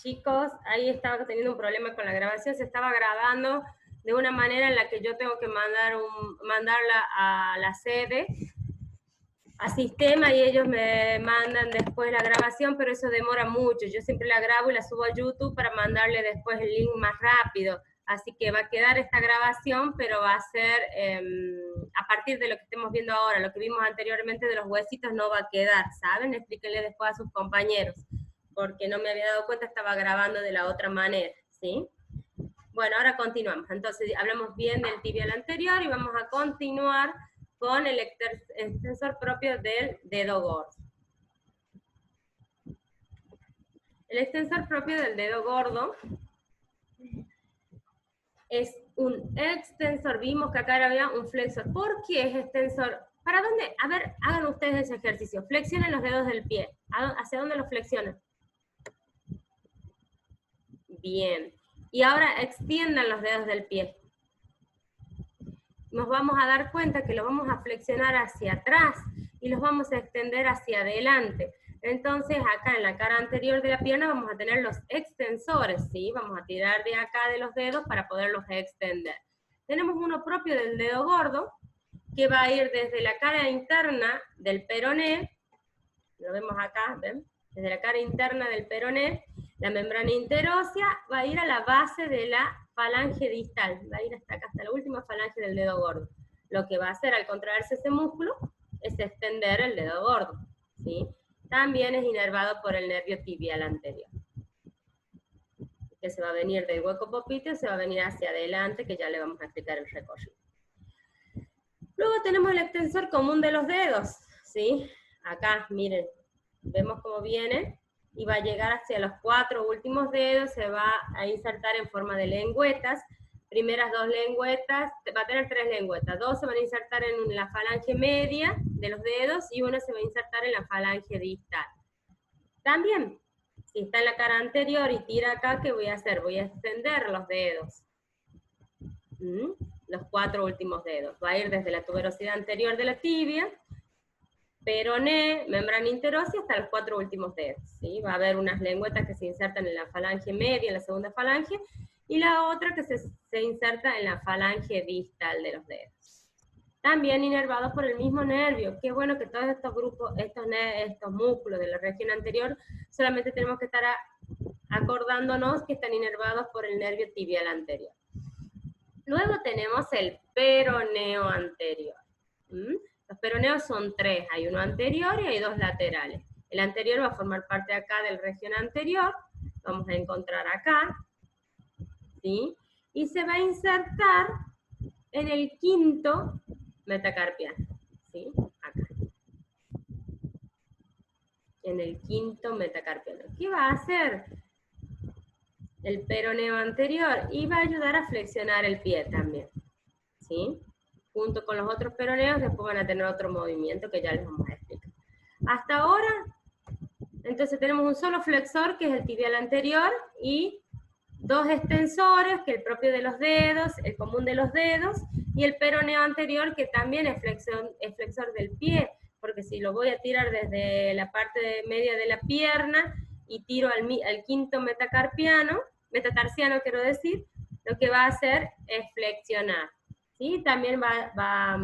Chicos, ahí estaba teniendo un problema con la grabación, se estaba grabando de una manera en la que yo tengo que mandarla a la sede, a sistema, y ellos me mandan después la grabación, pero eso demora mucho. Yo siempre la grabo y la subo a YouTube para mandarle después el link más rápido. Así que va a quedar esta grabación, pero va a ser a partir de lo que estemos viendo ahora. Lo que vimos anteriormente de los huesitos no va a quedar, ¿saben? Explíquenle después a sus compañeros, porque no me había dado cuenta, estaba grabando de la otra manera, ¿sí? Bueno, ahora continuamos. Entonces, hablamos bien del tibial anterior y vamos a continuar con el extensor propio del dedo gordo. El extensor propio del dedo gordo es un extensor. Vimos que acá había un flexor. ¿Por qué es extensor? ¿Para dónde? A ver, hagan ustedes ese ejercicio. Flexionen los dedos del pie. ¿Hacia dónde los flexionan? Bien. Y ahora extiendan los dedos del pie. Nos vamos a dar cuenta que los vamos a flexionar hacia atrás y los vamos a extender hacia adelante. Entonces, acá en la cara anterior de la pierna vamos a tener los extensores, ¿sí? Vamos a tirar de acá de los dedos para poderlos extender. Tenemos uno propio del dedo gordo, que va a ir desde la cara interna del peroné, lo vemos acá, ¿ven? Desde la cara interna del peroné, la membrana interósea va a ir a la base de la falange distal, va a ir hasta acá, hasta la última falange del dedo gordo. Lo que va a hacer al contraerse ese músculo es extender el dedo gordo, ¿sí? También es inervado por el nervio tibial anterior, que se va a venir del hueco popliteo, se va a venir hacia adelante, que ya le vamos a explicar el recorrido. Luego tenemos el extensor común de los dedos, ¿sí? Acá, miren, vemos cómo viene y va a llegar hacia los 4 últimos dedos, se va a insertar en forma de lengüetas. Primeras 2 lengüetas, va a tener 3 lengüetas, 2 se van a insertar en la falange media de los dedos y una se va a insertar en la falange distal. También, si está en la cara anterior y tira acá, ¿qué voy a hacer? Voy a extender los dedos. Los 4 últimos dedos. Va a ir desde la tuberosidad anterior de la tibia, peroné, membrana interósea, hasta los 4 últimos dedos, ¿sí? Va a haber unas lengüetas que se insertan en la falange media, en la segunda falange, y la otra que se inserta en la falange distal de los dedos. También inervados por el mismo nervio. Qué bueno que todos estos grupos, estos músculos de la región anterior, solamente tenemos que estar acordándonos que están inervados por el nervio tibial anterior. Luego tenemos el peroneo anterior. Los peroneos son 3, hay uno anterior y hay 2 laterales. El anterior va a formar parte acá del región anterior, vamos a encontrar acá, ¿sí? Y se va a insertar en el quinto metacarpiano, ¿sí? Acá. En el quinto metacarpiano. ¿Qué va a hacer el peroneo anterior? Y va a ayudar a flexionar el pie también, ¿sí? Junto con los otros peroneos, después van a tener otro movimiento que ya les vamos a explicar. Hasta ahora, entonces tenemos un solo flexor, que es el tibial anterior, y 2 extensores, que es el propio de los dedos, el común de los dedos, y el peroneo anterior, que también es flexor del pie, porque si lo voy a tirar desde la parte media de la pierna, y tiro al quinto metatarsiano, quiero decir, lo que va a hacer es flexionar. ¿Sí? También va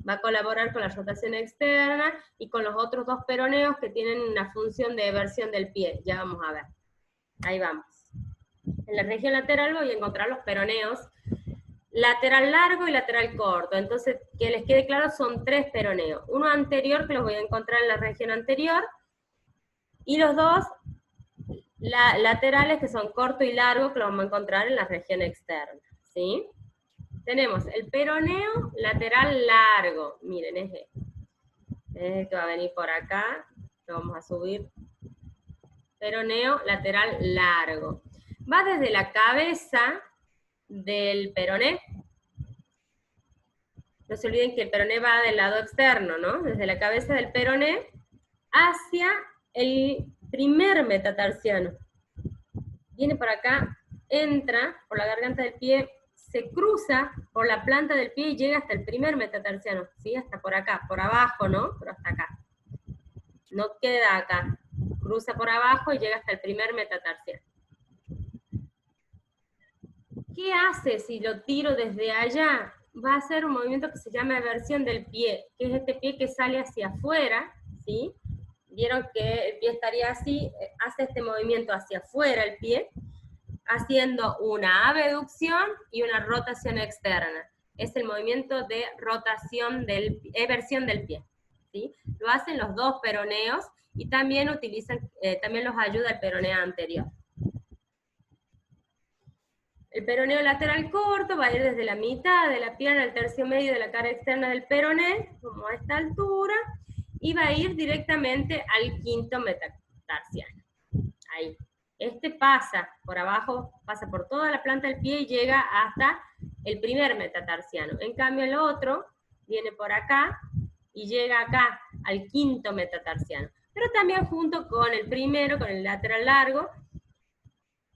a colaborar con la rotación externa y con los otros 2 peroneos que tienen una función de eversión del pie. Ya vamos a ver. Ahí vamos. En la región lateral voy a encontrar los peroneos lateral largo y lateral corto. Entonces, que les quede claro, son 3 peroneos. Uno anterior, que los voy a encontrar en la región anterior, y los 2 laterales, que son corto y largo, que los vamos a encontrar en la región externa. ¿Sí? Tenemos el peroneo lateral largo. Miren, es el que va a venir por acá. Lo vamos a subir. Peroneo lateral largo. Va desde la cabeza del peroné. No se olviden que el peroné va del lado externo, ¿no? Desde la cabeza del peroné hacia el primer metatarsiano. Viene por acá, entra por la garganta del pie, se cruza por la planta del pie y llega hasta el primer metatarsiano, ¿sí? Hasta por acá, por abajo, ¿no? Pero hasta acá. No queda acá. cruza por abajo y llega hasta el primer metatarsiano. ¿Qué hace si lo tiro desde allá? Va a hacer un movimiento que se llama eversión del pie, que es este pie que sale hacia afuera, ¿sí? Vieron que el pie estaría así, hace este movimiento hacia afuera el pie, haciendo una abducción y una rotación externa. Es el movimiento de rotación eversión del pie, ¿sí? Lo hacen los dos peroneos y también también los ayuda el peroneo anterior. El peroneo lateral corto va a ir desde la mitad de la pierna al tercio medio de la cara externa del peroné, como a esta altura, y va a ir directamente al quinto metatarsiano. Ahí. Este pasa por abajo, pasa por toda la planta del pie y llega hasta el primer metatarsiano. En cambio el otro viene por acá y llega acá al quinto metatarsiano. Pero también junto con el primero, con el lateral largo,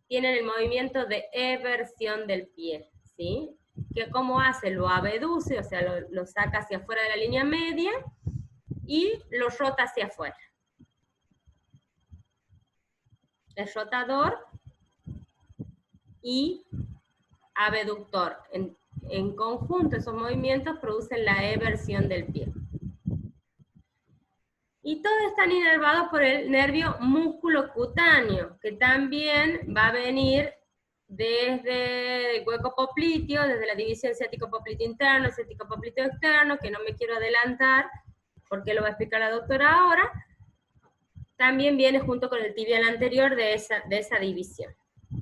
tienen el movimiento de eversión del pie, ¿sí? Que ¿cómo hace? Lo abduce, o sea, lo saca hacia afuera de la línea media y lo rota hacia afuera. El rotador y abductor. En conjunto, esos movimientos producen la eversión del pie. Y todos están inervados por el nervio músculo cutáneo, que también va a venir desde el hueco popliteo, desde la división ciático-popliteo interno, ciático-popliteo externo, que no me quiero adelantar, porque lo va a explicar la doctora ahora. También viene junto con el tibial anterior de esa división,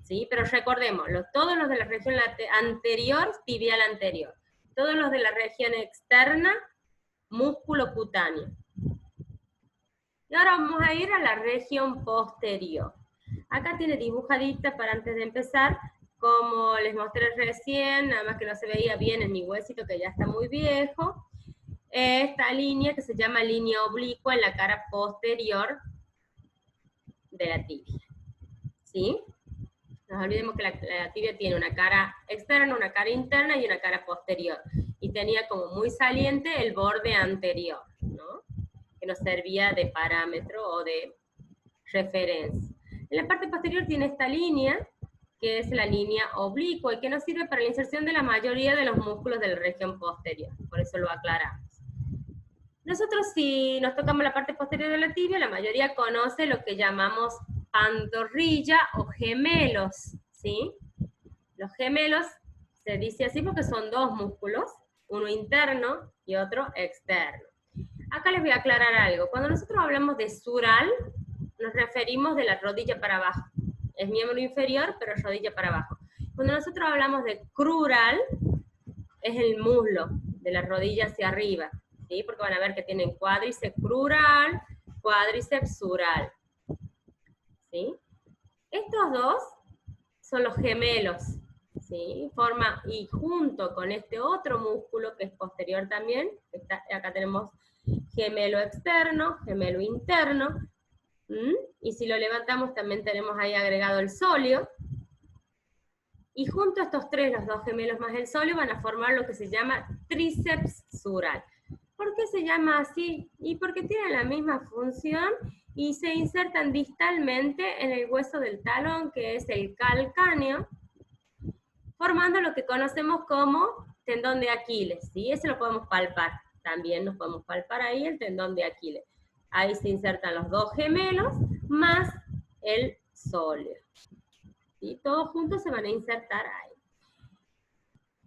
¿sí? Pero recordemos, todos los de la región anterior, tibial anterior. Todos los de la región externa, músculo cutáneo. Y ahora vamos a ir a la región posterior. Acá tiene dibujadita para antes de empezar, como les mostré recién, nada más que no se veía bien en mi huesito que ya está muy viejo. Esta línea que se llama línea oblicua en la cara posterior de la tibia. ¿Sí? No nos olvidemos que la tibia tiene una cara externa, una cara interna y una cara posterior. Y tenía como muy saliente el borde anterior, ¿no? Que nos servía de parámetro o de referencia. En la parte posterior tiene esta línea, que es la línea oblicua, y que nos sirve para la inserción de la mayoría de los músculos de la región posterior. Por eso lo aclaramos. Nosotros, si nos tocamos la parte posterior de la tibia, la mayoría conoce lo que llamamos pantorrilla o gemelos, ¿sí? Los gemelos se dice así porque son dos músculos, uno interno y otro externo. Acá les voy a aclarar algo. Cuando nosotros hablamos de sural, nos referimos de la rodilla para abajo. Es miembro inferior, pero rodilla para abajo. Cuando nosotros hablamos de crural, es el muslo, de la rodilla hacia arriba, ¿sí? Porque van a ver que tienen cuádriceps crural, cuádriceps sural, ¿sí? Estos dos son los gemelos, ¿sí? Y junto con este otro músculo que es posterior también, acá tenemos gemelo externo, gemelo interno, y si lo levantamos también tenemos ahí agregado el sóleo, y junto a estos tres, los dos gemelos más el sóleo, van a formar lo que se llama tríceps sural. ¿Por qué se llama así? Y porque tienen la misma función y se insertan distalmente en el hueso del talón, que es el calcáneo, formando lo que conocemos como tendón de Aquiles, ¿sí? Ese lo podemos palpar. También nos podemos palpar ahí el tendón de Aquiles. Ahí se insertan los dos gemelos más el sóleo. ¿Sí? Todos juntos se van a insertar ahí.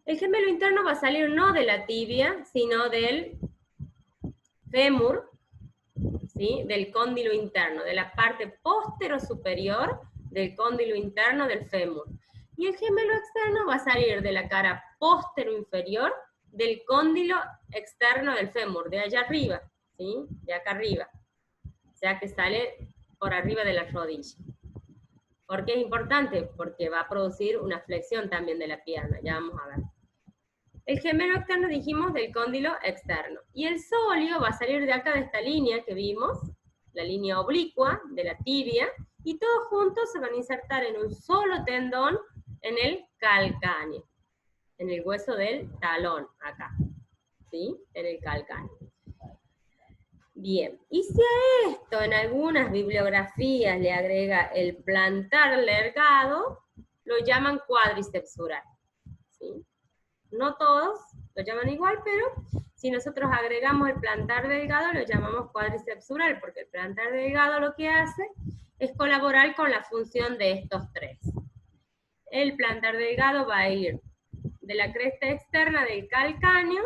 El gemelo interno va a salir no de la tibia, sino del fémur, ¿sí? Del cóndilo interno, de la parte postero superior del cóndilo interno del fémur. Y el gemelo externo va a salir de la cara postero inferior del cóndilo externo del fémur, de allá arriba, ¿sí? De acá arriba. O sea que sale por arriba de la rodilla. ¿Por qué es importante? Porque va a producir una flexión también de la pierna, ya vamos a ver. El gemelo externo dijimos del cóndilo externo. Y el sóleo va a salir de acá de esta línea que vimos, la línea oblicua de la tibia, y todos juntos se van a insertar en un solo tendón en el calcáneo, en el hueso del talón, acá, ¿sí? En el calcáneo. Bien, y si a esto en algunas bibliografías le agrega el plantar delgado, lo llaman cuádricepsural, ¿sí? No todos lo llaman igual, pero si nosotros agregamos el plantar delgado, lo llamamos cuádricepsural, porque el plantar delgado lo que hace es colaborar con la función de estos tres. El plantar delgado va a ir de la cresta externa del calcáneo,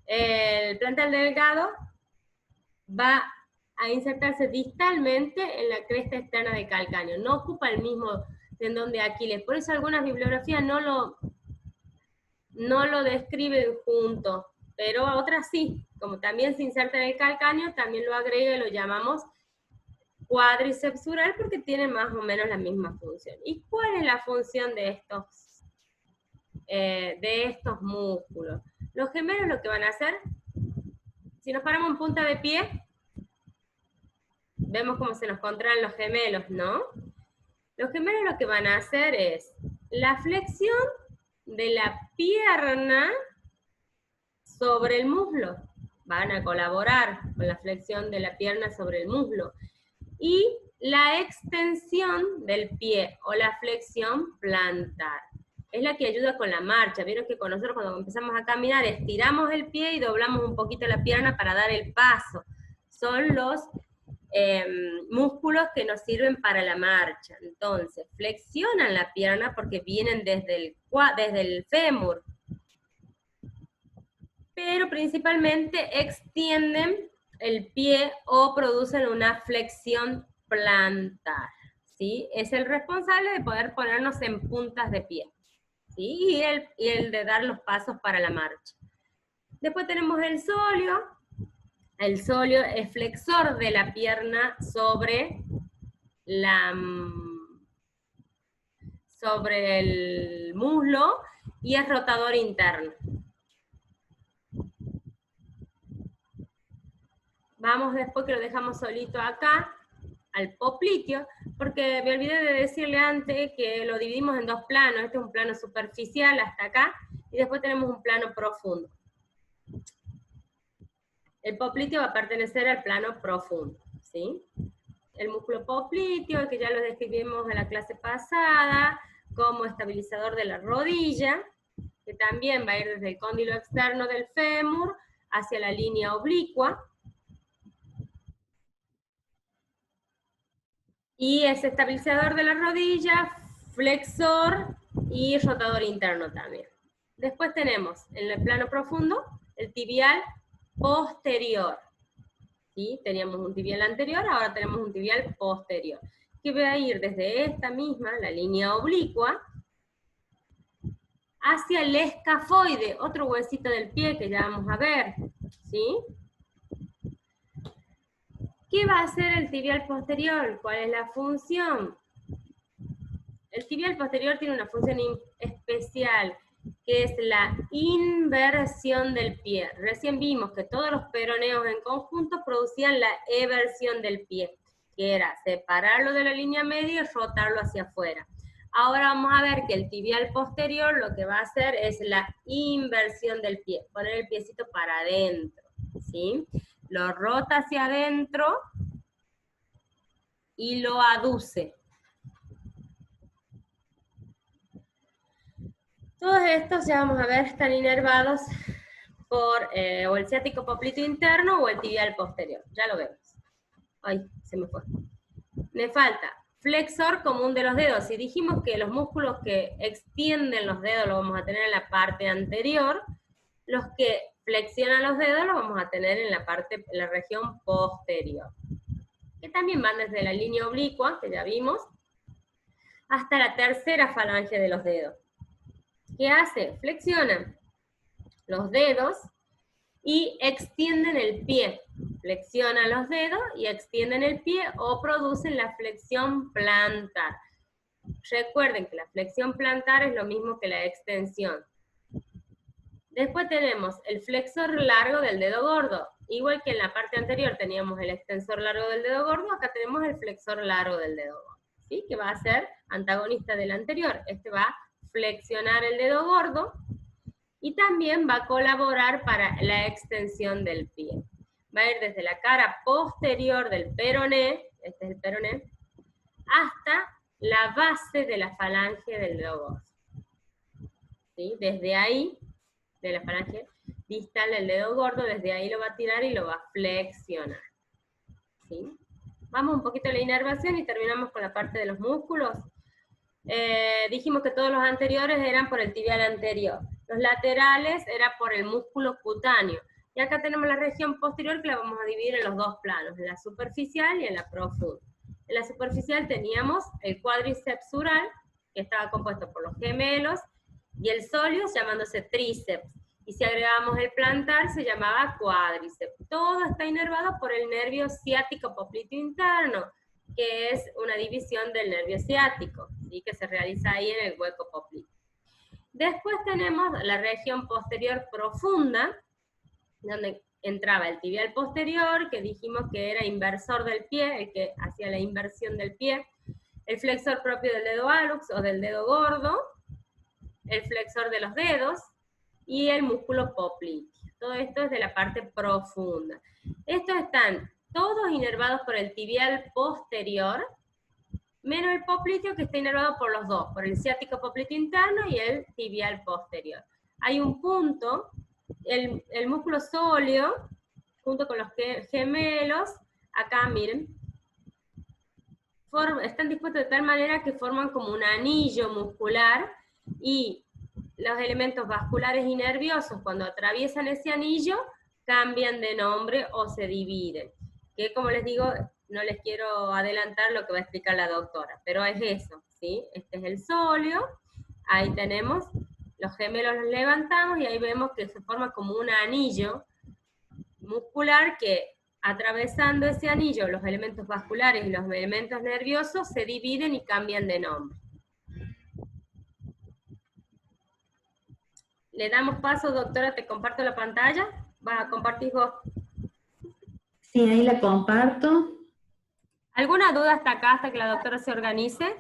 el plantar delgado va a insertarse distalmente en la cresta externa del calcáneo, no ocupa el mismo tendón de Aquiles, por eso algunas bibliografías no lo describen junto, pero otras sí, como también se inserta en el calcáneo, también lo agrega y lo llamamos cuádricepsural porque tiene más o menos la misma función. ¿Y cuál es la función de estos músculos? Los gemelos lo que van a hacer, si nos paramos en punta de pie, vemos cómo se nos contraen los gemelos, ¿no? Los gemelos lo que van a hacer es la flexión de la pierna sobre el muslo. Van a colaborar con la flexión de la pierna sobre el muslo. Y la extensión del pie o la flexión plantar. Es la que ayuda con la marcha. Vieron que con nosotros cuando empezamos a caminar estiramos el pie y doblamos un poquito la pierna para dar el paso. Son los músculos que nos sirven para la marcha. Entonces, flexionan la pierna porque vienen desde el fémur. Pero principalmente extienden el pie o producen una flexión plantar, ¿sí? Es el responsable de poder ponernos en puntas de pie, ¿sí? Y el de dar los pasos para la marcha. Después tenemos el sóleo. El sóleo es flexor de la pierna sobre el muslo y es rotador interno. Vamos después que lo dejamos solito acá, al popliteo, porque me olvidé de decirle antes que lo dividimos en dos planos. Este es un plano superficial hasta acá, y después tenemos un plano profundo. El popliteo va a pertenecer al plano profundo, ¿sí? El músculo popliteo, que ya lo describimos en la clase pasada, como estabilizador de la rodilla, que también va a ir desde el cóndilo externo del fémur hacia la línea oblicua, y es estabilizador de la rodilla, flexor y rotador interno también. Después tenemos en el plano profundo el tibial posterior. ¿Sí? Teníamos un tibial anterior, ahora tenemos un tibial posterior, que va a ir desde esta misma, la línea oblicua, hacia el escafoide, otro huesito del pie que ya vamos a ver, ¿sí? ¿Qué va a hacer el tibial posterior? ¿Cuál es la función? El tibial posterior tiene una función especial, que es la inversión del pie. Recién vimos que todos los peroneos en conjunto producían la eversión del pie, que era separarlo de la línea media y rotarlo hacia afuera. Ahora vamos a ver que el tibial posterior lo que va a hacer es la inversión del pie, poner el piecito para adentro, ¿sí? Lo rota hacia adentro y lo aduce. Todos estos, ya vamos a ver, están inervados por o el ciático popliteo interno o el tibial posterior. Ya lo vemos. Ay, se me fue. Me falta flexor común de los dedos. Si dijimos que los músculos que extienden los dedos los vamos a tener en la parte anterior, los que flexionan los dedos los vamos a tener en la región posterior. Que también van desde la línea oblicua, que ya vimos, hasta la tercera falange de los dedos. ¿Qué hace? Flexionan los dedos y extienden el pie. Flexionan los dedos y extienden el pie o producen la flexión plantar. Recuerden que la flexión plantar es lo mismo que la extensión. Después tenemos el flexor largo del dedo gordo. Igual que en la parte anterior teníamos el extensor largo del dedo gordo, acá tenemos el flexor largo del dedo gordo, ¿sí? Que va a ser antagonista del anterior. Este va a flexionar el dedo gordo y también va a colaborar para la extensión del pie. va a ir desde la cara posterior del peroné, este es el peroné, hasta la base de la falange del dedo gordo. ¿Sí? Desde ahí, de la falange distal del dedo gordo, desde ahí lo va a tirar y lo va a flexionar. ¿Sí? Vamos un poquito a la inervación y terminamos con la parte de los músculos. Dijimos que todos los anteriores eran por el tibial anterior. Los laterales era por el músculo cutáneo. Y acá tenemos la región posterior que la vamos a dividir en los dos planos, en la superficial y en la profunda. En la superficial teníamos el cuádriceps sural, que estaba compuesto por los gemelos, y el soleus llamándose tríceps. Y si agregamos el plantar se llamaba cuádriceps. Todo está inervado por el nervio ciático popliteo interno, que es una división del nervio ciático, ¿sí? Que se realiza ahí en el hueco popliteo. Después tenemos la región posterior profunda, donde entraba el tibial posterior, que dijimos que era inversor del pie, el que hacía la inversión del pie, el flexor propio del dedo hallux o del dedo gordo, el flexor de los dedos y el músculo popliteo. Todo esto es de la parte profunda. Estos están todos inervados por el tibial posterior, menos el popliteo que está inervado por los dos, por el ciático popliteo interno y el tibial posterior. Hay un punto, el músculo sóleo, junto con los gemelos, acá miren, están dispuestos de tal manera que forman como un anillo muscular, y los elementos vasculares y nerviosos, cuando atraviesan ese anillo, cambian de nombre o se dividen. Que como les digo, no les quiero adelantar lo que va a explicar la doctora, pero es eso, ¿sí? Este es el sóleo, ahí tenemos, los gemelos los levantamos y ahí vemos que se forma como un anillo muscular que, atravesando ese anillo, los elementos vasculares y los elementos nerviosos se dividen y cambian de nombre. Le damos paso, doctora, te comparto la pantalla. ¿Vas a compartir vos? Sí, ahí la comparto. ¿Alguna duda hasta acá, hasta que la doctora se organice?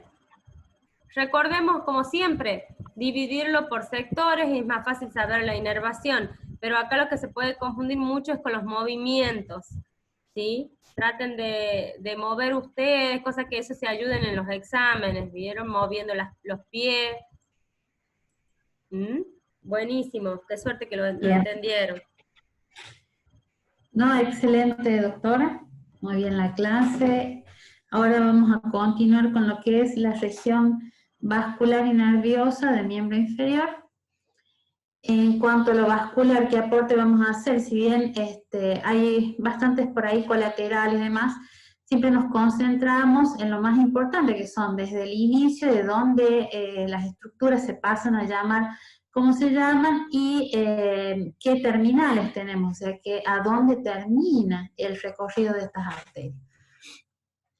Recordemos, como siempre, dividirlo por sectores y es más fácil saber la inervación, pero acá lo que se puede confundir mucho es con los movimientos, ¿sí? Traten de mover ustedes, cosas que eso se ayuden en los exámenes, ¿vieron? Moviendo los pies. Buenísimo, qué suerte que lo entendieron. No, excelente, doctora. Muy bien la clase. Ahora vamos a continuar con lo que es la región vascular y nerviosa del miembro inferior. En cuanto a lo vascular, ¿qué aporte vamos a hacer? Si bien hay bastantes por ahí colaterales y demás, siempre nos concentramos en lo más importante, que son desde el inicio, de donde las estructuras se pasan a llamar cómo se llaman y qué terminales tenemos, o sea, a dónde termina el recorrido de estas arterias.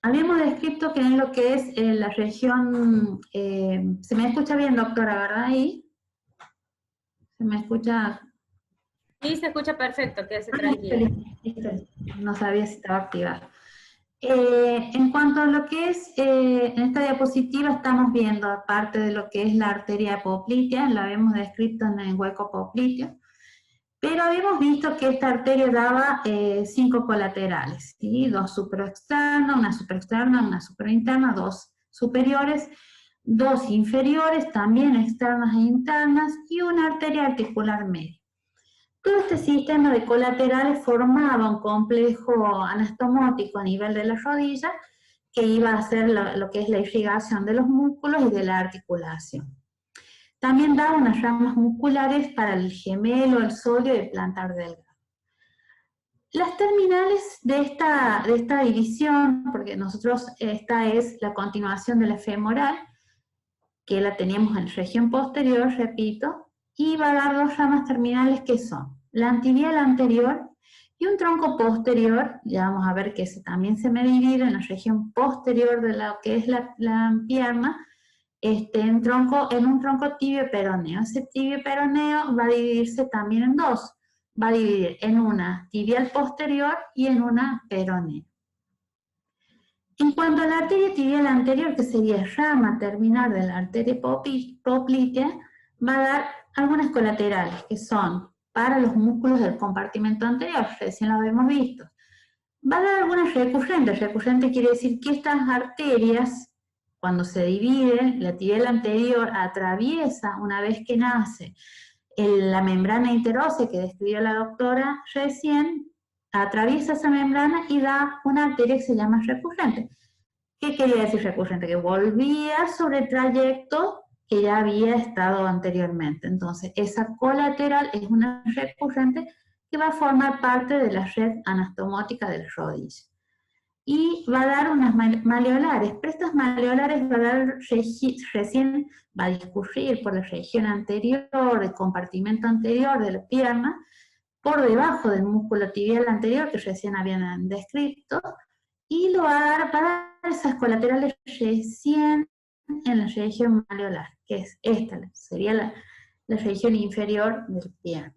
Habíamos descrito que en lo que es la región, se me escucha bien, doctora, ¿verdad? Ahí. ¿Se me escucha? Sí, se escucha perfecto, quédese tranquila. No sabía si estaba activado. En cuanto a lo que es, en esta diapositiva estamos viendo, aparte de lo que es la arteria poplitea, la habíamos descrito en el hueco popliteo, pero habíamos visto que esta arteria daba 5 colaterales, ¿sí? 2 supraexternas, una superinterna, 2 superiores, 2 inferiores, también externas e internas, y una arteria articular media. Todo este sistema de colaterales formaba un complejo anastomótico a nivel de la rodilla que iba a hacer lo que es la irrigación de los músculos y de la articulación. También daba unas ramas musculares para el gemelo, el sóleo y el plantar delgado. Las terminales de esta división, porque nosotros esta es la continuación de la femoral, que la teníamos en la región posterior, repito, y va a dar 2 ramas terminales que son la antibial anterior y un tronco posterior, ya vamos a ver que ese también se me divide en la región posterior de lo que es la pierna, en un tronco tibio peroneo. Ese tibio peroneo va a dividirse también en 2, va a dividir en una tibial posterior y en una peroneo. En cuanto a la arteria tibial anterior, que sería rama terminal de la arteria poplitea, va a dar algunas colaterales, que son para los músculos del compartimento anterior, recién lo habíamos visto. Va a dar algunas recurrentes. Recurrente quiere decir que estas arterias, cuando se dividen, la tibial anterior atraviesa, una vez que nace, la membrana interósea que describió la doctora recién, atraviesa esa membrana y da una arteria que se llama recurrente. ¿Qué quería decir recurrente? Que volvía sobre el trayecto que ya había estado anteriormente. Entonces, esa colateral es una recurrente que va a formar parte de la red anastomótica del rodillo. Y va a dar unas maleolares, pero estas maleolares va a dar recién, va a discurrir por la región anterior, el compartimento anterior de la pierna, por debajo del músculo tibial anterior que recién habían descrito, y lo va a dar esas colaterales recién en la región maleolar, que es esta, sería la región inferior del pie.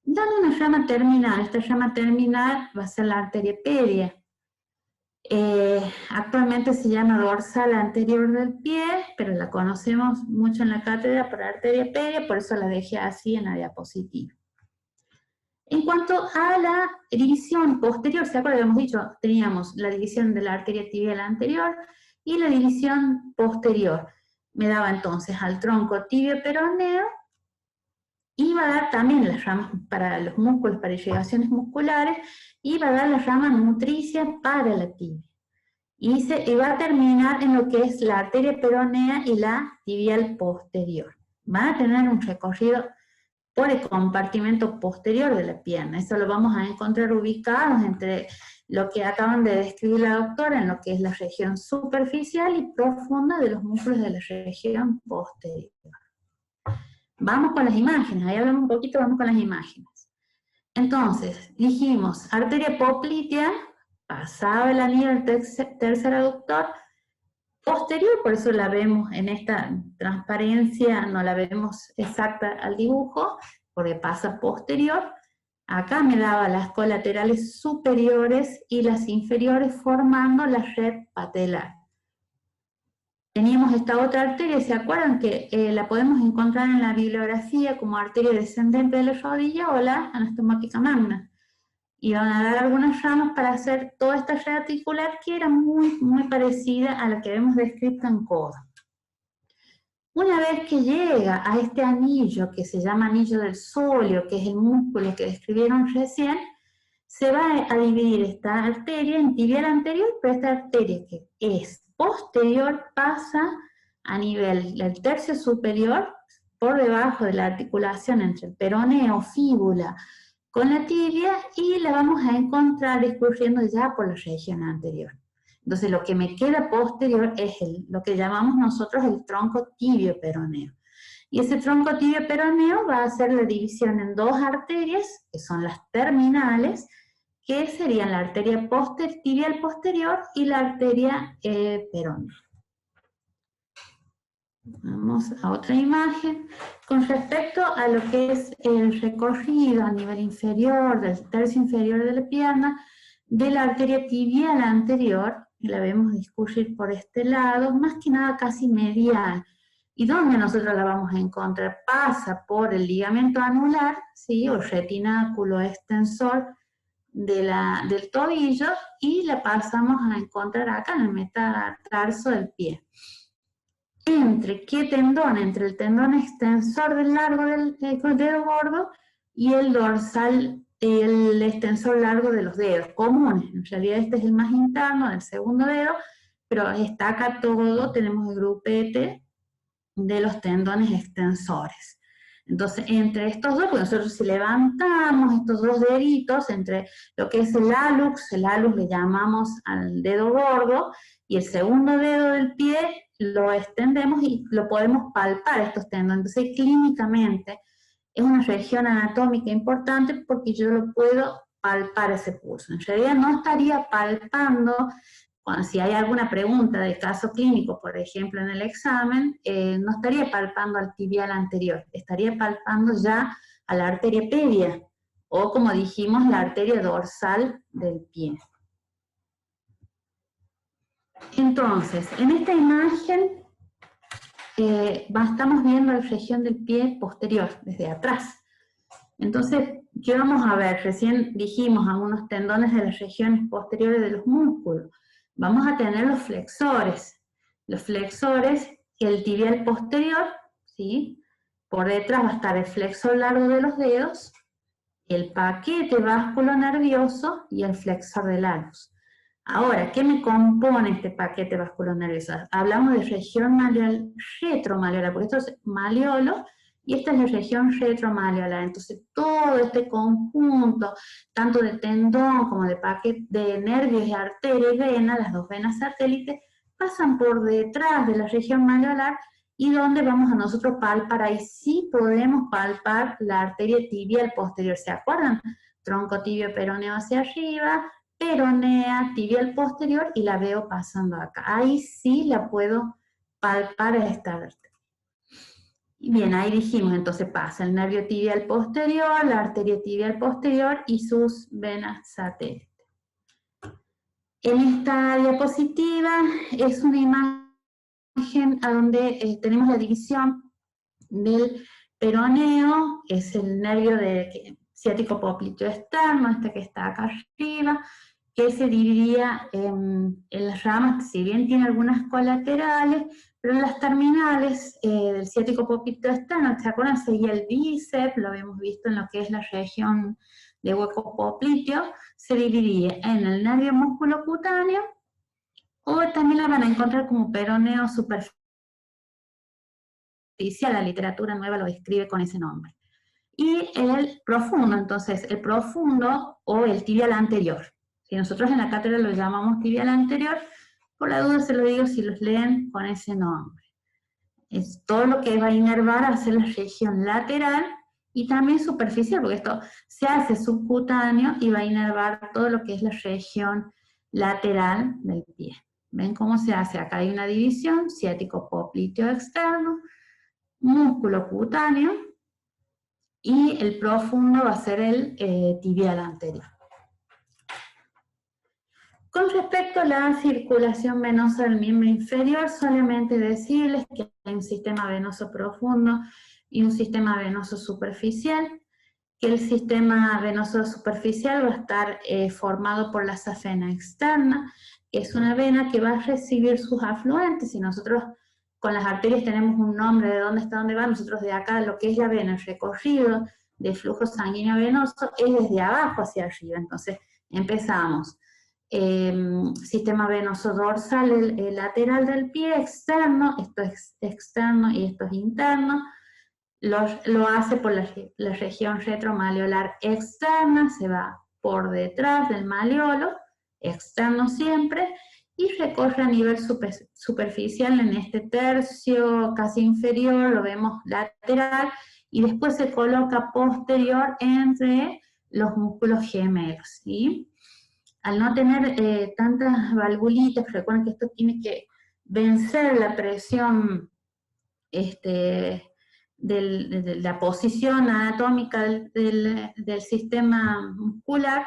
Dan una rama terminal, esta rama terminal va a ser la arteria pedia. Actualmente se llama dorsal anterior del pie, pero la conocemos mucho en la cátedra por arteria pedia, por eso la dejé así en la diapositiva. En cuanto a la división posterior, ¿se acuerdan? Habíamos dicho, teníamos la división de la arteria tibial anterior y la división posterior. Me daba entonces al tronco tibio peroneo, y va a dar también las ramas para los músculos, para irrigaciones musculares, y va a dar la rama nutricia para la tibia. Y va a terminar en lo que es la arteria peronea y la tibial posterior. Va a tener un recorrido por el compartimento posterior de la pierna. Eso lo vamos a encontrar ubicados entre lo que acaban de describir la doctora, en lo que es la región superficial y profunda de los músculos de la región posterior. Vamos con las imágenes, ahí hablamos un poquito, vamos con las imágenes. Entonces, dijimos, arteria poplitea, pasaba el anillo del tercer aductor, posterior, por eso la vemos en esta transparencia, no la vemos exacta al dibujo, porque pasa posterior. Acá me daba las colaterales superiores y las inferiores formando la red patelar. Teníamos esta otra arteria, ¿se acuerdan? Que la podemos encontrar en la bibliografía como arteria descendente de la rodilla o la anastomática magna. Y van a dar algunas ramas para hacer toda esta red articular que era muy parecida a la que vemos descrita en codo. Una vez que llega a este anillo, que se llama anillo del sóleo, que es el músculo que describieron recién, se va a dividir esta arteria en tibial anterior, pero esta arteria que es posterior pasa a nivel del tercio superior, por debajo de la articulación entre el peroneo, fíbula, con la tibia, y la vamos a encontrar discurriendo ya por la región anterior. Entonces lo que me queda posterior es lo que llamamos nosotros el tronco tibio peroneo. Y ese tronco tibio peroneo va a hacer la división en dos arterias, que son las terminales, que serían la arteria tibial posterior y la arteria peronea. Vamos a otra imagen. Con respecto a lo que es el recorrido a nivel inferior, del tercio inferior de la pierna, de la arteria tibial anterior, que la vemos discurrir por este lado, más que nada casi medial. ¿Y dónde nosotros la vamos a encontrar? Pasa por el ligamento anular, ¿sí? O retináculo extensor del tobillo, y la pasamos a encontrar acá en el metatarso del pie. ¿Entre qué tendón? Entre el tendón extensor del largo del dedo gordo y el dorsal, el extensor largo de los dedos comunes. En realidad este es el más interno del segundo dedo, pero está acá todo, tenemos el grupete de los tendones extensores. Entonces, entre estos dos, pues nosotros si levantamos estos dos deditos, entre lo que es el hallux le llamamos al dedo gordo, y el segundo dedo del pie, lo extendemos y lo podemos palpar estos tendones. Entonces, clínicamente, es una región anatómica importante porque yo lo puedo palpar ese pulso. En realidad no estaría palpando, si hay alguna pregunta de caso clínico, por ejemplo en el examen, no estaría palpando al tibial anterior, estaría palpando ya a la arteria pedia, o como dijimos, la arteria dorsal del pie. Entonces, en esta imagen estamos viendo la región del pie posterior, desde atrás. Entonces, ¿qué vamos a ver? Recién dijimos algunos tendones de las regiones posteriores de los músculos. Vamos a tener los flexores. Los flexores, el tibial posterior, ¿sí? Por detrás va a estar el flexor largo de los dedos, el paquete vasculonervioso y el flexor del alus. Ahora, ¿qué me compone este paquete vasculonervioso? Hablamos de región retromalleolar, porque esto es maleolo, y esta es la región retromalleolar. Entonces, todo este conjunto, tanto de tendón como de paquete de nervios y arteria y vena, las dos venas satélites, pasan por detrás de la región malleolar, y donde vamos a nosotros palpar, ahí sí podemos palpar la arteria tibial posterior. ¿Se acuerdan? Tronco tibio peroneo hacia arriba, peronea, tibial posterior, y la veo pasando acá. Ahí sí la puedo palpar a esta arteria. Bien, ahí dijimos, entonces pasa el nervio tibial posterior, la arteria tibial posterior y sus venas satélites. En esta diapositiva es una imagen a donde tenemos la división del peroneo, que es el nervio ciático popliteo externo, este que está acá arriba, que se dividía en las ramas, si bien tiene algunas colaterales, pero en las terminales del ciático popliteo externo, ¿se acuerdan? Seguía el bíceps, lo habíamos visto en lo que es la región de hueco popliteo, se dividía en el nervio musculocutáneo, o también la van a encontrar como peroneo superficial, la literatura nueva lo describe con ese nombre. Y el profundo, entonces, el profundo o el tibial anterior. Si nosotros en la cátedra lo llamamos tibial anterior, por la duda se lo digo si los leen con ese nombre. Es todo lo que va a inervar hacia la región lateral y también superficial, porque esto se hace subcutáneo y va a inervar todo lo que es la región lateral del pie. ¿Ven cómo se hace? Acá hay una división, ciático popliteo externo, músculo cutáneo, y el profundo va a ser el tibial anterior. Con respecto a la circulación venosa del miembro inferior, solamente decirles que hay un sistema venoso profundo y un sistema venoso superficial, que el sistema venoso superficial va a estar formado por la safena externa, que es una vena que va a recibir sus afluentes. Si nosotros con las arterias tenemos un nombre de dónde está, dónde va, nosotros de acá, lo que es la vena, el recorrido de flujo sanguíneo venoso, es desde abajo hacia arriba. Entonces, empezamos. Sistema venoso dorsal, el lateral del pie, externo, esto es externo y esto es interno. Lo hace por la región retromalleolar externa, se va por detrás del malleolo, externo siempre, y recorre a nivel superficial en este tercio casi inferior, lo vemos lateral, y después se coloca posterior entre los músculos gemelos, ¿sí? Al no tener tantas valvulitas, recuerden que esto tiene que vencer la presión de la posición anatómica del sistema muscular,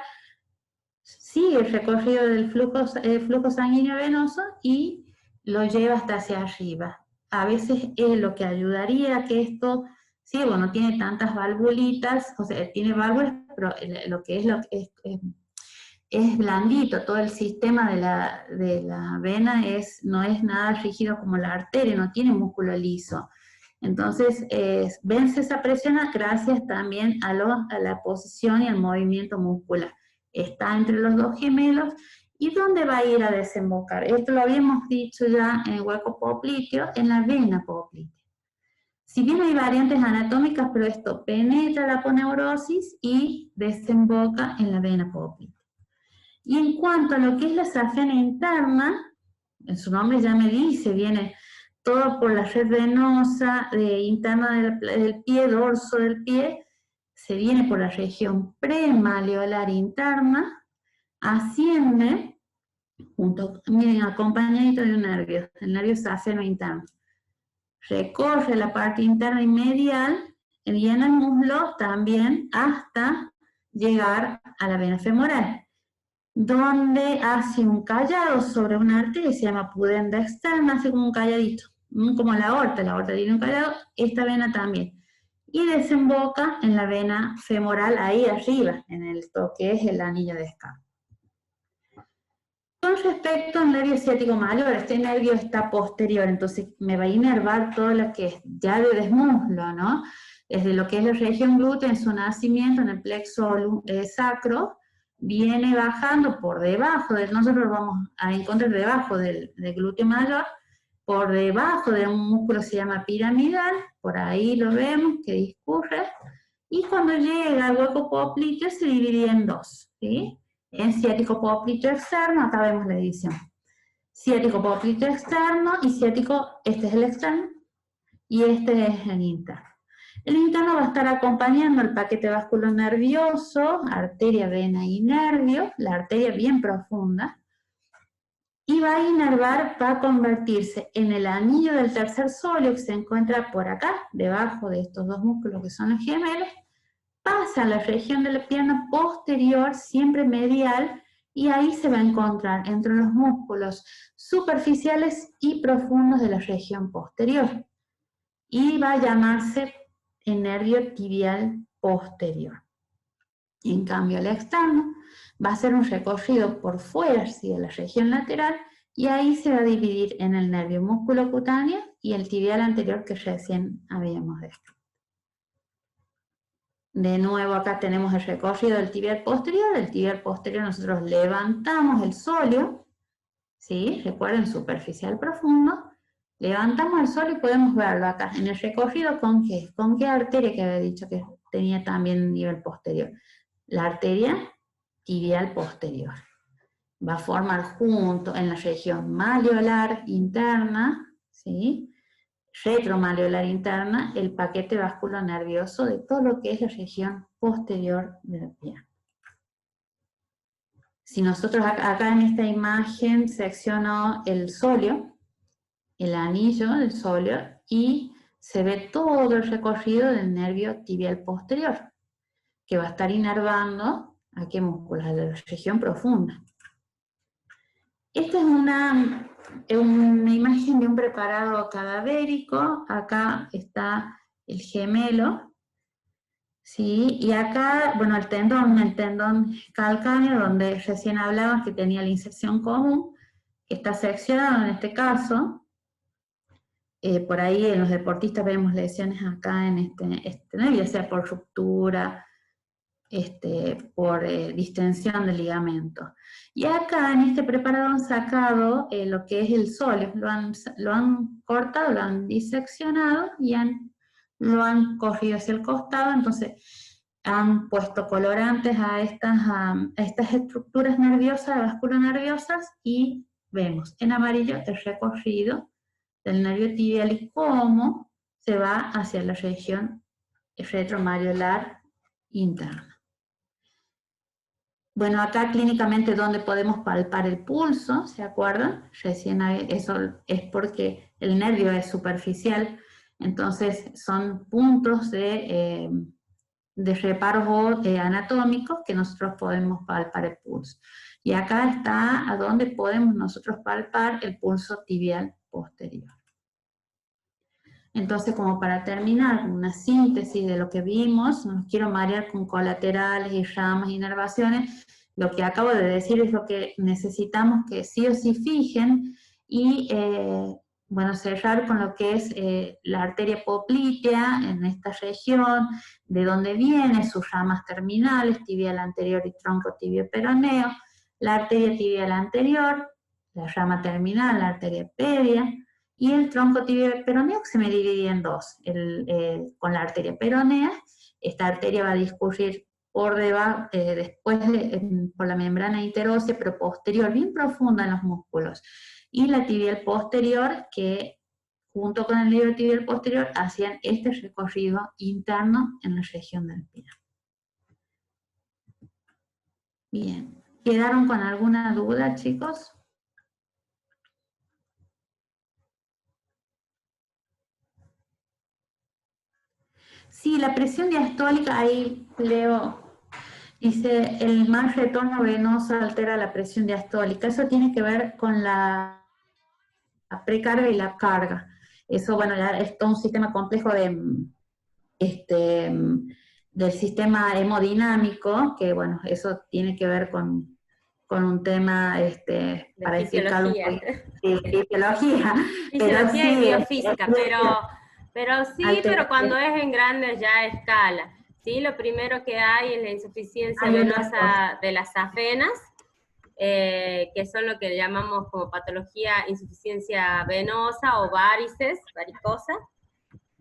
sigue el recorrido del flujo sanguíneo venoso y lo lleva hasta hacia arriba. A veces es lo que ayudaría a que esto, sí, bueno, tiene tantas valvulitas, o sea, tiene válvulas, pero es blandito, todo el sistema de la vena no es nada rígido como la arteria, no tiene músculo liso. Entonces, vence esa presión gracias también a la posición y al movimiento muscular. Está entre los dos gemelos. ¿Y dónde va a ir a desembocar? Esto lo habíamos dicho ya en el hueco popliteo, en la vena poplitea. Si bien hay variantes anatómicas, pero esto penetra la aponeurosis y desemboca en la vena poplitea. Y en cuanto a lo que es la safena interna, en su nombre ya me dice, viene todo por la red venosa interna del pie, dorso del pie, se viene por la región premalleolar interna, asciende, miren, acompañadito de un nervio, el nervio safeno interno. Recorre la parte interna y medial, y en el muslo también hasta llegar a la vena femoral, donde hace un callado sobre una arteria, se llama pudenda externa, hace como un calladito, como la aorta tiene un callado, esta vena también. y desemboca en la vena femoral ahí arriba, en lo que es el anillo de escarpa. Con respecto al nervio ciático mayor, este nervio está posterior, entonces me va a inervar todo lo que es ya de desmuslo, ¿no? Desde lo que es la región glútea en su nacimiento, en el plexo sacro, viene bajando por debajo, nosotros vamos a encontrar debajo del glúteo mayor, por debajo de un músculo que se llama piramidal, por ahí lo vemos que discurre, y cuando llega al hueco popliteo se dividía en dos, ¿sí? En ciático popliteo externo, acá vemos la división. Ciático popliteo externo y ciático, este es el externo y este es el interno. El interno va a estar acompañando el paquete vasculonervioso, arteria, vena y nervio, la arteria bien profunda, y va a inervar, va a convertirse en el anillo del tercer sóleo que se encuentra por acá, debajo de estos dos músculos que son los gemelos, pasa a la región de la pierna posterior, siempre medial, y ahí se va a encontrar entre los músculos superficiales y profundos de la región posterior. Y va a llamarse el nervio tibial posterior. En cambio, el externo va a ser un recorrido por fuera hacia la región lateral, y ahí se va a dividir en el nervio musculocutáneo y el tibial anterior que recién habíamos descrito. De nuevo acá tenemos el recorrido del tibial posterior. El tibial posterior nosotros levantamos el sóleo, ¿sí? Recuerden, superficial profundo. Levantamos el sóleo y podemos verlo acá en el recorrido con qué arteria que había dicho que tenía también nivel posterior. La arteria tibial posterior. Va a formar junto en la región malleolar interna, ¿sí? Retromaleolar interna, el paquete vasculonervioso de todo lo que es la región posterior de la pierna. Si nosotros acá en esta imagen secciono el sóleo, el anillo del sóleo, y se ve todo el recorrido del nervio tibial posterior, que va a estar inervando a qué músculos, a la región profunda. Esta es una imagen de un preparado cadavérico. Acá está el gemelo, ¿sí? Y acá, bueno, el tendón calcáneo, donde recién hablaban que tenía la inserción común, que está seccionado en este caso. Por ahí en los deportistas vemos lesiones acá en este nervio, ya sea por ruptura, por distensión del ligamento. Y acá en este preparado han sacado lo que es el sóleo, lo han cortado, lo han diseccionado y lo han corrido hacia el costado, entonces han puesto colorantes a estas estructuras nerviosas, vasculonerviosas, y vemos en amarillo el recorrido del nervio tibial y cómo se va hacia la región retromalleolar interna. Bueno, acá clínicamente donde podemos palpar el pulso, ¿se acuerdan? Recién eso es porque el nervio es superficial, entonces son puntos de reparos anatómicos que nosotros podemos palpar el pulso. Y acá está a donde podemos nosotros palpar el pulso tibial posterior. Entonces, como para terminar, una síntesis de lo que vimos, no los quiero marear con colaterales y ramas y inervaciones, lo que acabo de decir es lo que necesitamos que sí o sí fijen, y bueno, cerrar con lo que es la arteria poplitea en esta región, de dónde viene, sus ramas terminales, tibial anterior y tronco tibio peroneo, la arteria tibial anterior, la rama terminal, la arteria pedia, y el tronco tibio peroneo que se me divide en dos, con la arteria peronea. Esta arteria va a discurrir por debajo, después por la membrana interósea, pero posterior, bien profunda en los músculos, y la tibial posterior, que junto con el nervio tibial posterior hacían este recorrido interno en la región del pie. Bien, ¿quedaron con alguna duda, chicos? Sí, la presión diastólica, ahí leo, dice, el mal retorno venoso altera la presión diastólica. Eso tiene que ver con la precarga y la carga. Eso, bueno, ya es todo un sistema complejo del sistema hemodinámico, que bueno, eso tiene que ver con un tema, para explicarlo un poco, fisiología. Fisiología y biofísica, sí, pero cuando es en grandes ya escala. ¿Sí? Lo primero que hay es la insuficiencia venosa de las safenas, que son lo que llamamos como patología insuficiencia venosa o varices, varicosa,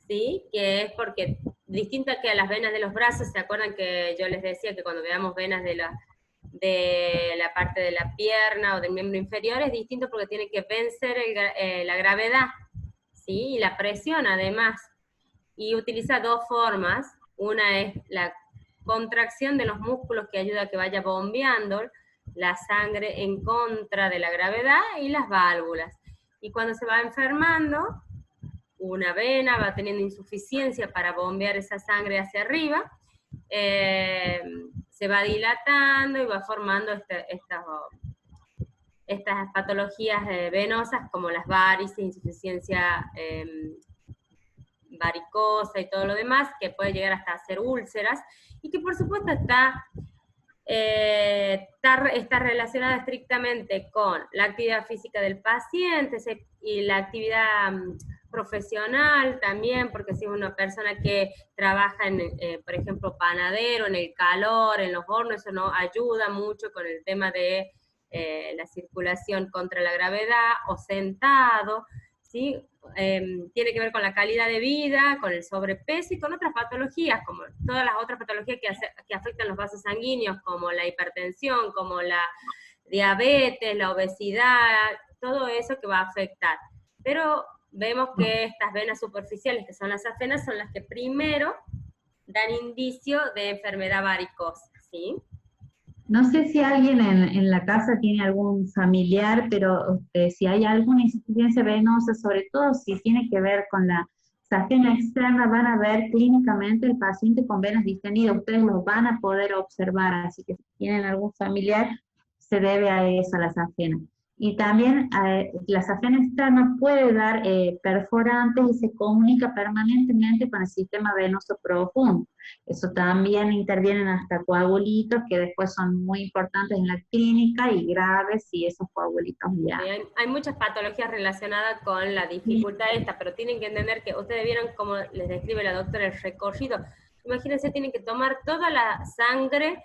¿sí? Que es porque, distinto que a las venas de los brazos, ¿se acuerdan que yo les decía que cuando veamos venas de la parte de la pierna o del miembro inferior, es distinto porque tiene que vencer la gravedad, ¿sí? Y la presión además, y utiliza dos formas. Una es la contracción de los músculos que ayuda a que vaya bombeando la sangre en contra de la gravedad, y las válvulas. Y cuando se va enfermando, una vena va teniendo insuficiencia para bombear esa sangre hacia arriba, se va dilatando y va formando estas patologías venosas como las varices, insuficiencia varicosa y todo lo demás, que puede llegar hasta hacer úlceras, y que por supuesto está relacionada estrictamente con la actividad física del paciente y la actividad profesional también, porque si es una persona que trabaja por ejemplo, panadero, en el calor, en los hornos, eso no ayuda mucho con el tema de la circulación contra la gravedad, o sentado, ¿sí? Tiene que ver con la calidad de vida, con el sobrepeso y con otras patologías, como todas las otras patologías que afectan los vasos sanguíneos, como la hipertensión, como la diabetes, la obesidad, todo eso que va a afectar. Pero vemos que estas venas superficiales, que son las safenas, son las que primero dan indicio de enfermedad varicosa, ¿sí? No sé si alguien en la casa tiene algún familiar, pero si hay alguna insuficiencia venosa, sobre todo si tiene que ver con la safena externa, van a ver clínicamente el paciente con venas distendidas. Ustedes lo van a poder observar, así que si tienen algún familiar, se debe a eso, a la safena. Y también la safena externa puede dar perforantes y se comunica permanentemente con el sistema venoso profundo. Eso también intervienen hasta coagulitos que después son muy importantes en la clínica y graves si esos coagulitos ya. Sí, hay muchas patologías relacionadas con la dificultad esta, pero tienen que entender que ustedes vieron cómo les describe la doctora el recorrido. Imagínense, tienen que tomar toda la sangre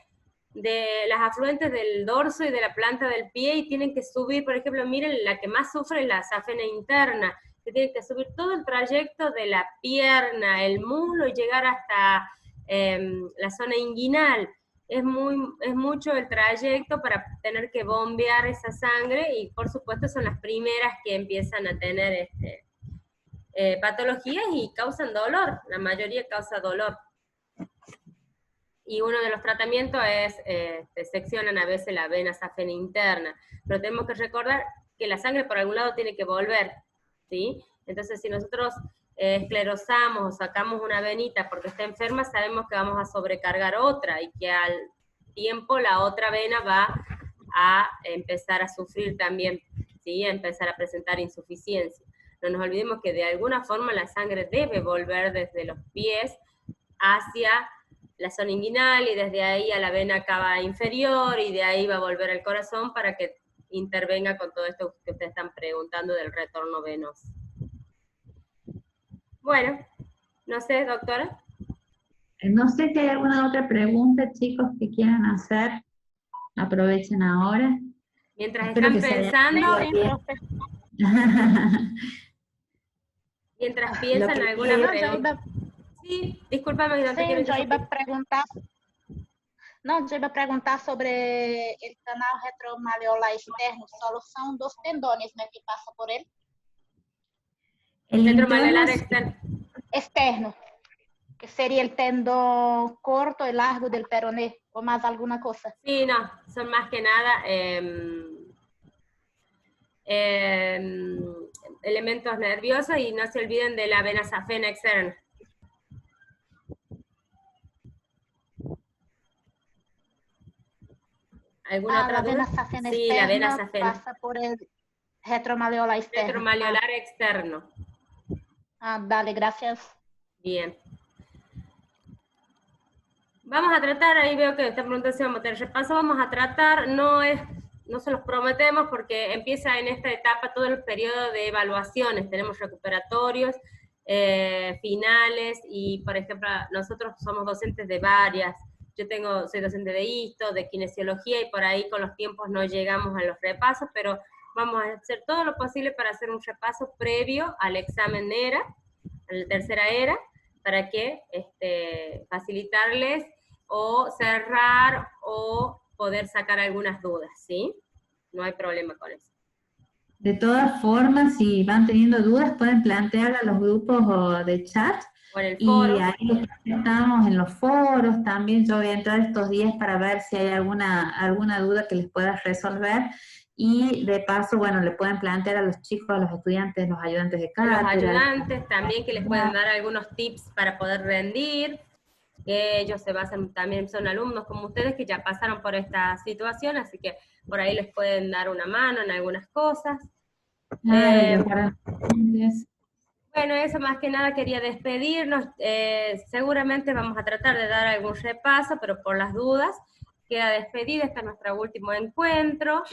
de las afluentes del dorso y de la planta del pie y tienen que subir, por ejemplo, miren, la que más sufre es la safena interna, que tienen que subir todo el trayecto de la pierna, el muslo y llegar hasta la zona inguinal. Es mucho el trayecto para tener que bombear esa sangre, y por supuesto son las primeras que empiezan a tener patologías y causan dolor, la mayoría causa dolor. Y uno de los tratamientos es, seccionan a veces la vena safena interna, pero tenemos que recordar que la sangre por algún lado tiene que volver, ¿sí? Entonces si nosotros esclerosamos o sacamos una venita porque está enferma, sabemos que vamos a sobrecargar otra, y que al tiempo la otra vena va a empezar a sufrir también, ¿sí? A empezar a presentar insuficiencia. No nos olvidemos que de alguna forma la sangre debe volver desde los pies hacia la zona inguinal, y desde ahí a la vena cava inferior, y de ahí va a volver al corazón para que intervenga con todo esto que ustedes están preguntando del retorno venoso. Bueno, no sé, doctora. No sé si hay alguna otra pregunta, chicos, que quieran hacer. Aprovechen ahora. Mientras están pensando, mientras piensan en alguna pregunta. Sí, discúlpame, no te quiero yo iba a preguntar sobre el canal retromaleolar externo. Solo son dos tendones, ¿no?, que pasa por él. El retromaleolar externo, que sería el tendón corto y largo del peroné, o más alguna cosa. Sí, no, son más que nada elementos nerviosos, y no se olviden de la vena safena externa. ¿Alguna otra duda? Vena safena sí, externa, la vena safena pasa por el retromaleolar externo. Retromaleolar externo. Dale, gracias. Bien. Vamos a tratar, ahí veo que está preguntando si vamos a tener repaso, vamos a tratar, no se los prometemos porque empieza en esta etapa todo el periodo de evaluaciones, tenemos recuperatorios, finales, y por ejemplo, nosotros somos docentes de varias, soy docente de histo, de kinesiología, y por ahí con los tiempos no llegamos a los repasos, pero vamos a hacer todo lo posible para hacer un repaso previo al examen ERA, a la tercera ERA, para que facilitarles o cerrar o poder sacar algunas dudas, ¿sí? No hay problema con eso. De todas formas, si van teniendo dudas, pueden plantear a los grupos de chat. O en el foro. Y ahí estamos en los foros también. Yo voy a entrar estos días para ver si hay alguna duda que les pueda resolver. Y de paso, bueno, le pueden plantear a los chicos, a los estudiantes, los ayudantes de cátedra. Los ayudantes también, que les pueden dar algunos tips para poder rendir. Ellos se basan, también son alumnos como ustedes que ya pasaron por esta situación, así que por ahí les pueden dar una mano en algunas cosas. Bueno, eso más que nada quería despedirnos. Seguramente vamos a tratar de dar algún repaso, pero por las dudas, queda despedida, este es nuestro último encuentro.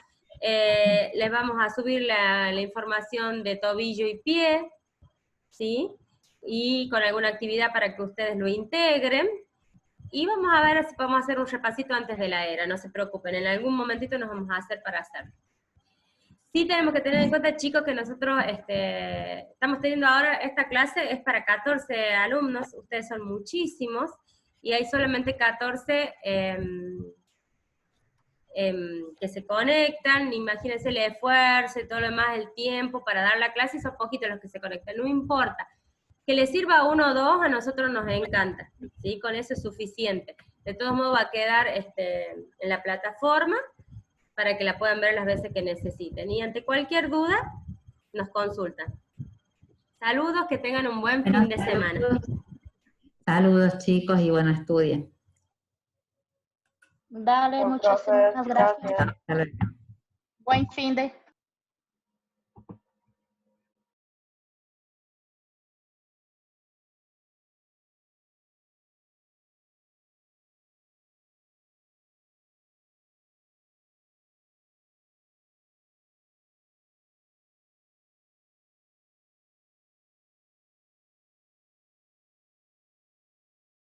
Les vamos a subir la información de tobillo y pie, ¿sí? Y con alguna actividad para que ustedes lo integren. Y vamos a ver si podemos hacer un repasito antes de la ERA, no se preocupen, en algún momentito nos vamos a hacer para hacerlo. Sí tenemos que tener en cuenta, chicos, que nosotros estamos teniendo ahora, esta clase es para 14 alumnos, ustedes son muchísimos, y hay solamente 14 que se conectan. Imagínense el esfuerzo y todo lo demás, el tiempo para dar la clase, y son poquitos los que se conectan, no importa. Que les sirva a 1 o 2, a nosotros nos encanta, ¿sí? Con eso es suficiente. De todos modos va a quedar en la plataforma para que la puedan ver las veces que necesiten. Y ante cualquier duda, nos consultan. Saludos, que tengan un buen fin de semana. Saludos, chicos, y bueno, estudien. Dale, muchísimas gracias. Buen fin de